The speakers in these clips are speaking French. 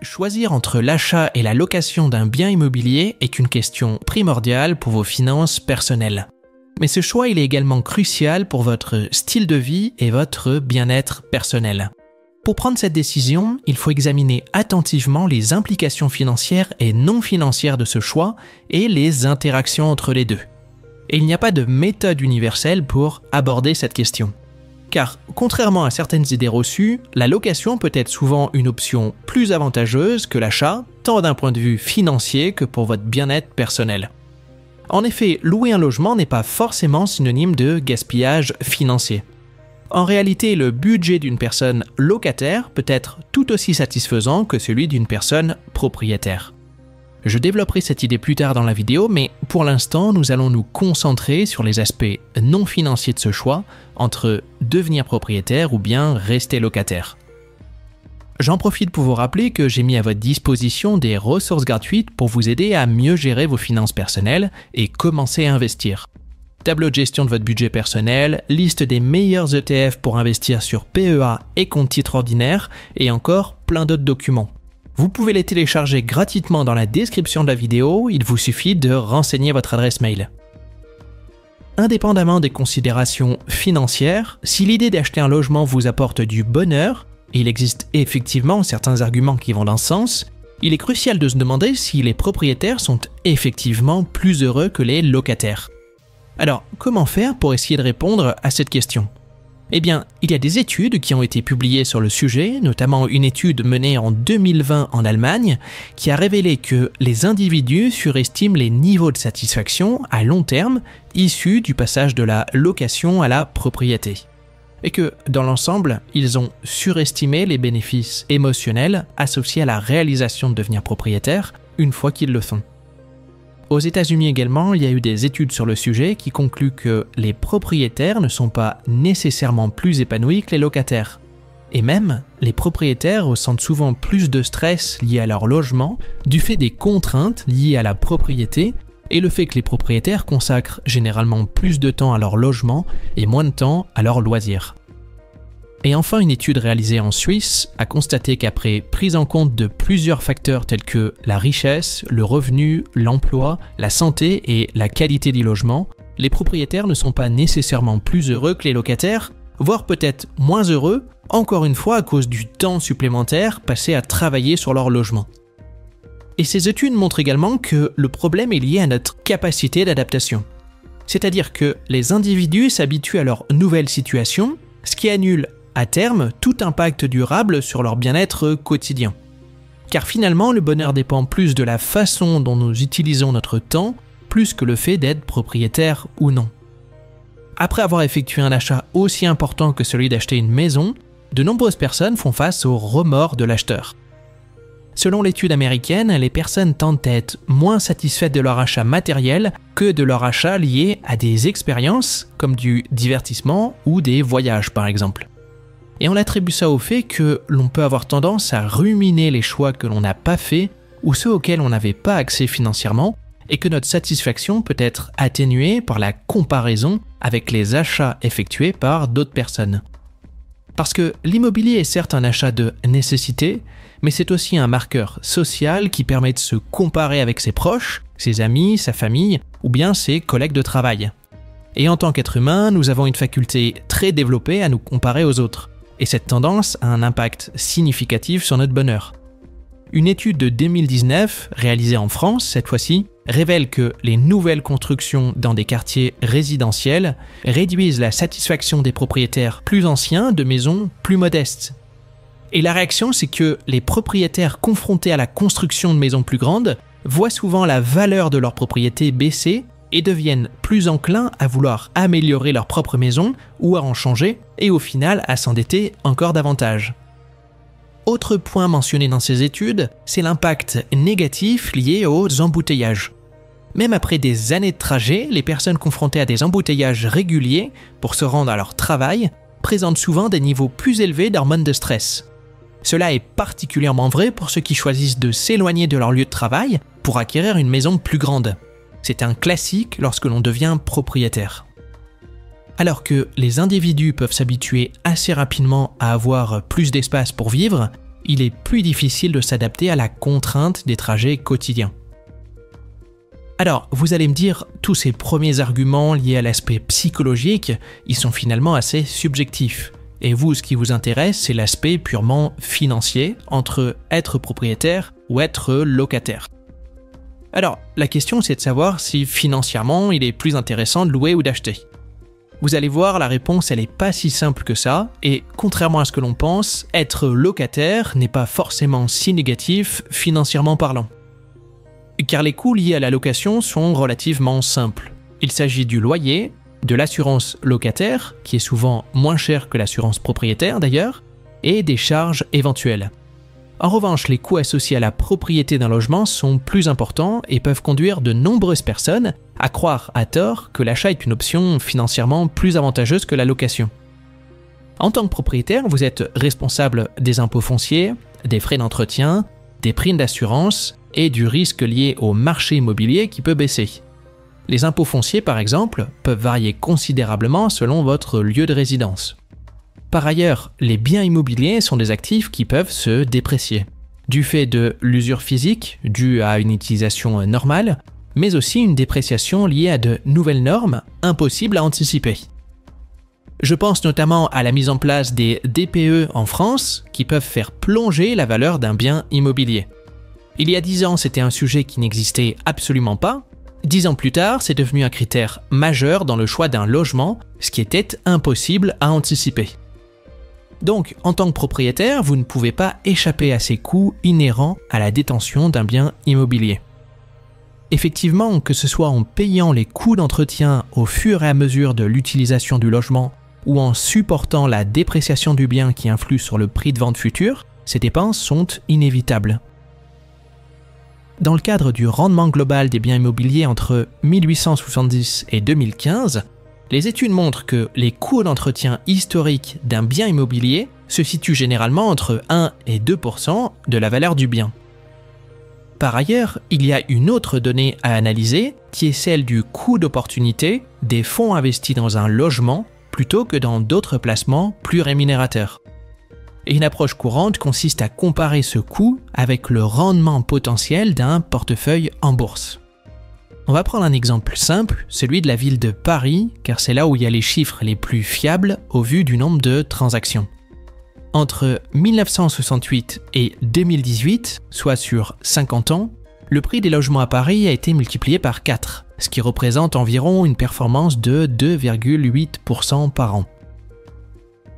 Choisir entre l'achat et la location d'un bien immobilier est une question primordiale pour vos finances personnelles. Mais ce choix il est également crucial pour votre style de vie et votre bien-être personnel. Pour prendre cette décision, il faut examiner attentivement les implications financières et non financières de ce choix et les interactions entre les deux. Et il n'y a pas de méthode universelle pour aborder cette question. Car, contrairement à certaines idées reçues, la location peut être souvent une option plus avantageuse que l'achat, tant d'un point de vue financier que pour votre bien-être personnel. En effet, louer un logement n'est pas forcément synonyme de gaspillage financier. En réalité, le budget d'une personne locataire peut être tout aussi satisfaisant que celui d'une personne propriétaire. Je développerai cette idée plus tard dans la vidéo, mais pour l'instant, nous allons nous concentrer sur les aspects non financiers de ce choix entre devenir propriétaire ou bien rester locataire. J'en profite pour vous rappeler que j'ai mis à votre disposition des ressources gratuites pour vous aider à mieux gérer vos finances personnelles et commencer à investir. Tableau de gestion de votre budget personnel, liste des meilleurs ETF pour investir sur PEA et compte titres ordinaires et encore plein d'autres documents. Vous pouvez les télécharger gratuitement dans la description de la vidéo, il vous suffit de renseigner votre adresse mail. Indépendamment des considérations financières, si l'idée d'acheter un logement vous apporte du bonheur, et il existe effectivement certains arguments qui vont dans ce sens, il est crucial de se demander si les propriétaires sont effectivement plus heureux que les locataires. Alors, comment faire pour essayer de répondre à cette question ? Eh bien, il y a des études qui ont été publiées sur le sujet, notamment une étude menée en 2020 en Allemagne, qui a révélé que les individus surestiment les niveaux de satisfaction à long terme issus du passage de la location à la propriété. Et que, dans l'ensemble, ils ont surestimé les bénéfices émotionnels associés à la réalisation de devenir propriétaire une fois qu'ils le font. Aux États-Unis également, il y a eu des études sur le sujet qui concluent que les propriétaires ne sont pas nécessairement plus épanouis que les locataires. Et même, les propriétaires ressentent souvent plus de stress lié à leur logement du fait des contraintes liées à la propriété et le fait que les propriétaires consacrent généralement plus de temps à leur logement et moins de temps à leurs loisirs. Et enfin, une étude réalisée en Suisse a constaté qu'après prise en compte de plusieurs facteurs tels que la richesse, le revenu, l'emploi, la santé et la qualité du logement, les propriétaires ne sont pas nécessairement plus heureux que les locataires, voire peut-être moins heureux, encore une fois à cause du temps supplémentaire passé à travailler sur leur logement. Et ces études montrent également que le problème est lié à notre capacité d'adaptation. C'est-à-dire que les individus s'habituent à leur nouvelle situation, ce qui annule à terme tout impact durable sur leur bien-être quotidien. Car finalement, le bonheur dépend plus de la façon dont nous utilisons notre temps, plus que le fait d'être propriétaire ou non. Après avoir effectué un achat aussi important que celui d'acheter une maison, de nombreuses personnes font face au remords de l'acheteur. Selon l'étude américaine, les personnes tendent à être moins satisfaites de leur achat matériel que de leur achat lié à des expériences comme du divertissement ou des voyages par exemple. Et on attribue ça au fait que l'on peut avoir tendance à ruminer les choix que l'on n'a pas faits ou ceux auxquels on n'avait pas accès financièrement et que notre satisfaction peut être atténuée par la comparaison avec les achats effectués par d'autres personnes. Parce que l'immobilier est certes un achat de nécessité, mais c'est aussi un marqueur social qui permet de se comparer avec ses proches, ses amis, sa famille ou bien ses collègues de travail. Et en tant qu'être humain, nous avons une faculté très développée à nous comparer aux autres. Et cette tendance a un impact significatif sur notre bonheur. Une étude de 2019, réalisée en France cette fois-ci, révèle que les nouvelles constructions dans des quartiers résidentiels réduisent la satisfaction des propriétaires plus anciens de maisons plus modestes. Et la réaction, c'est que les propriétaires confrontés à la construction de maisons plus grandes voient souvent la valeur de leur propriété baisser et deviennent plus enclins à vouloir améliorer leur propre maison ou à en changer et au final à s'endetter encore davantage. Autre point mentionné dans ces études, c'est l'impact négatif lié aux embouteillages. Même après des années de trajet, les personnes confrontées à des embouteillages réguliers pour se rendre à leur travail présentent souvent des niveaux plus élevés d'hormones de stress. Cela est particulièrement vrai pour ceux qui choisissent de s'éloigner de leur lieu de travail pour acquérir une maison plus grande. C'est un classique lorsque l'on devient propriétaire. Alors que les individus peuvent s'habituer assez rapidement à avoir plus d'espace pour vivre, il est plus difficile de s'adapter à la contrainte des trajets quotidiens. Alors, vous allez me dire, tous ces premiers arguments liés à l'aspect psychologique, ils sont finalement assez subjectifs. Et vous, ce qui vous intéresse, c'est l'aspect purement financier entre être propriétaire ou être locataire. Alors, la question c'est de savoir si financièrement il est plus intéressant de louer ou d'acheter. Vous allez voir, la réponse elle est pas si simple que ça, et contrairement à ce que l'on pense, être locataire n'est pas forcément si négatif financièrement parlant. Car les coûts liés à la location sont relativement simples. Il s'agit du loyer, de l'assurance locataire, qui est souvent moins chère que l'assurance propriétaire d'ailleurs, et des charges éventuelles. En revanche, les coûts associés à la propriété d'un logement sont plus importants et peuvent conduire de nombreuses personnes à croire à tort que l'achat est une option financièrement plus avantageuse que la location. En tant que propriétaire, vous êtes responsable des impôts fonciers, des frais d'entretien, des primes d'assurance et du risque lié au marché immobilier qui peut baisser. Les impôts fonciers, par exemple, peuvent varier considérablement selon votre lieu de résidence. Par ailleurs, les biens immobiliers sont des actifs qui peuvent se déprécier, du fait de l'usure physique due à une utilisation normale, mais aussi une dépréciation liée à de nouvelles normes impossibles à anticiper. Je pense notamment à la mise en place des DPE en France qui peuvent faire plonger la valeur d'un bien immobilier. Il y a 10 ans, c'était un sujet qui n'existait absolument pas. 10 ans plus tard, c'est devenu un critère majeur dans le choix d'un logement, ce qui était impossible à anticiper. Donc, en tant que propriétaire, vous ne pouvez pas échapper à ces coûts inhérents à la détention d'un bien immobilier. Effectivement, que ce soit en payant les coûts d'entretien au fur et à mesure de l'utilisation du logement ou en supportant la dépréciation du bien qui influe sur le prix de vente futur, ces dépenses sont inévitables. Dans le cadre du rendement global des biens immobiliers entre 1870 et 2015, les études montrent que les coûts d'entretien historiques d'un bien immobilier se situent généralement entre 1 et 2% de la valeur du bien. Par ailleurs, il y a une autre donnée à analyser qui est celle du coût d'opportunité des fonds investis dans un logement plutôt que dans d'autres placements plus rémunérateurs. Et une approche courante consiste à comparer ce coût avec le rendement potentiel d'un portefeuille en bourse. On va prendre un exemple simple, celui de la ville de Paris, car c'est là où il y a les chiffres les plus fiables au vu du nombre de transactions. Entre 1968 et 2018, soit sur 50 ans, le prix des logements à Paris a été multiplié par 4, ce qui représente environ une performance de 2,8% par an.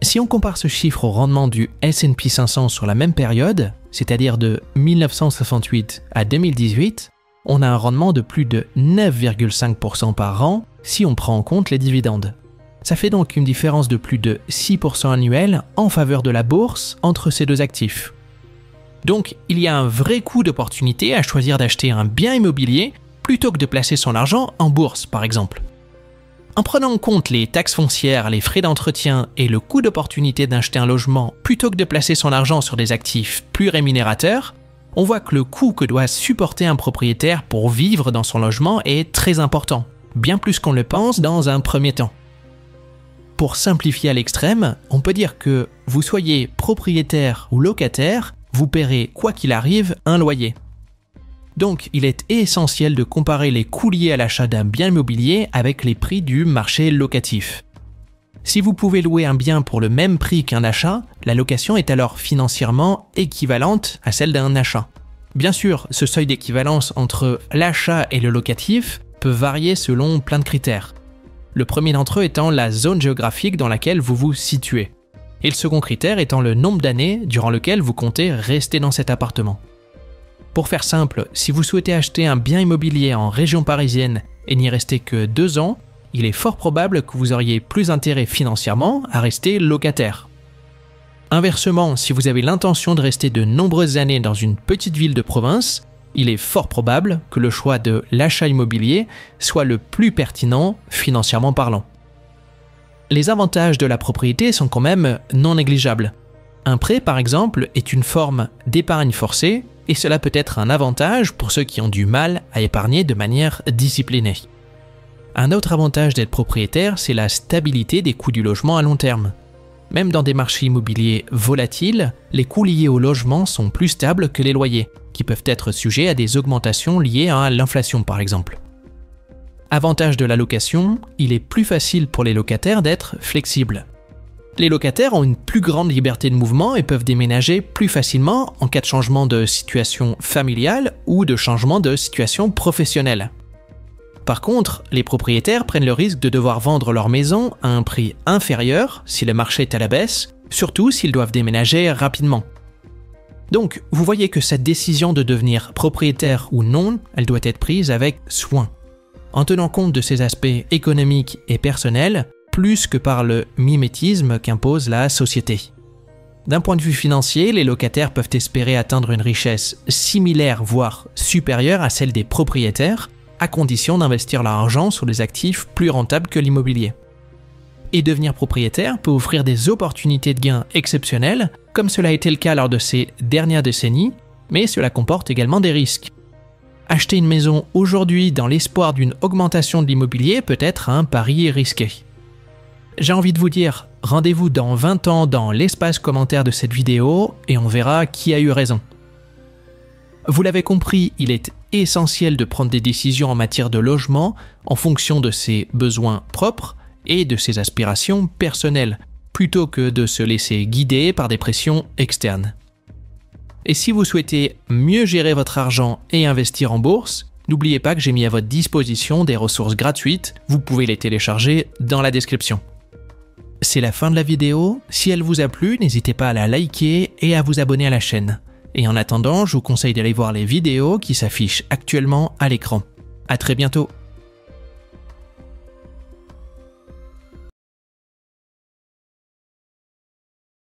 Si on compare ce chiffre au rendement du S&P 500 sur la même période, c'est-à-dire de 1968 à 2018, on a un rendement de plus de 9,5% par an si on prend en compte les dividendes. Ça fait donc une différence de plus de 6% annuel en faveur de la bourse entre ces deux actifs. Donc, il y a un vrai coût d'opportunité à choisir d'acheter un bien immobilier plutôt que de placer son argent en bourse, par exemple. En prenant en compte les taxes foncières, les frais d'entretien et le coût d'opportunité d'acheter un logement plutôt que de placer son argent sur des actifs plus rémunérateurs, on voit que le coût que doit supporter un propriétaire pour vivre dans son logement est très important, bien plus qu'on le pense dans un premier temps. Pour simplifier à l'extrême, on peut dire que vous soyez propriétaire ou locataire, vous paierez quoi qu'il arrive un loyer. Donc, il est essentiel de comparer les coûts liés à l'achat d'un bien immobilier avec les prix du marché locatif. Si vous pouvez louer un bien pour le même prix qu'un achat, la location est alors financièrement équivalente à celle d'un achat. Bien sûr, ce seuil d'équivalence entre l'achat et le locatif peut varier selon plein de critères. Le premier d'entre eux étant la zone géographique dans laquelle vous vous situez. Et le second critère étant le nombre d'années durant lequel vous comptez rester dans cet appartement. Pour faire simple, si vous souhaitez acheter un bien immobilier en région parisienne et n'y rester que 2 ans, il est fort probable que vous auriez plus intérêt financièrement à rester locataire. Inversement, si vous avez l'intention de rester de nombreuses années dans une petite ville de province, il est fort probable que le choix de l'achat immobilier soit le plus pertinent financièrement parlant. Les avantages de la propriété sont quand même non négligeables. Un prêt, par exemple, est une forme d'épargne forcée et cela peut être un avantage pour ceux qui ont du mal à épargner de manière disciplinée. Un autre avantage d'être propriétaire, c'est la stabilité des coûts du logement à long terme. Même dans des marchés immobiliers volatiles, les coûts liés au logement sont plus stables que les loyers, qui peuvent être sujets à des augmentations liées à l'inflation par exemple. Avantage de la location, il est plus facile pour les locataires d'être flexibles. Les locataires ont une plus grande liberté de mouvement et peuvent déménager plus facilement en cas de changement de situation familiale ou de changement de situation professionnelle. Par contre, les propriétaires prennent le risque de devoir vendre leur maison à un prix inférieur si le marché est à la baisse, surtout s'ils doivent déménager rapidement. Donc, vous voyez que cette décision de devenir propriétaire ou non, elle doit être prise avec soin, en tenant compte de ces aspects économiques et personnels, plus que par le mimétisme qu'impose la société. D'un point de vue financier, les locataires peuvent espérer atteindre une richesse similaire, voire supérieure à celle des propriétaires, à condition d'investir leur argent sur des actifs plus rentables que l'immobilier. Et devenir propriétaire peut offrir des opportunités de gains exceptionnelles, comme cela a été le cas lors de ces dernières décennies, mais cela comporte également des risques. Acheter une maison aujourd'hui dans l'espoir d'une augmentation de l'immobilier peut être un pari risqué. J'ai envie de vous dire, rendez-vous dans 20 ans dans l'espace commentaire de cette vidéo et on verra qui a eu raison. Vous l'avez compris, il est essentiel de prendre des décisions en matière de logement en fonction de ses besoins propres et de ses aspirations personnelles, plutôt que de se laisser guider par des pressions externes. Et si vous souhaitez mieux gérer votre argent et investir en bourse, n'oubliez pas que j'ai mis à votre disposition des ressources gratuites, vous pouvez les télécharger dans la description. C'est la fin de la vidéo, si elle vous a plu, n'hésitez pas à la liker et à vous abonner à la chaîne. Et en attendant, je vous conseille d'aller voir les vidéos qui s'affichent actuellement à l'écran. À très bientôt.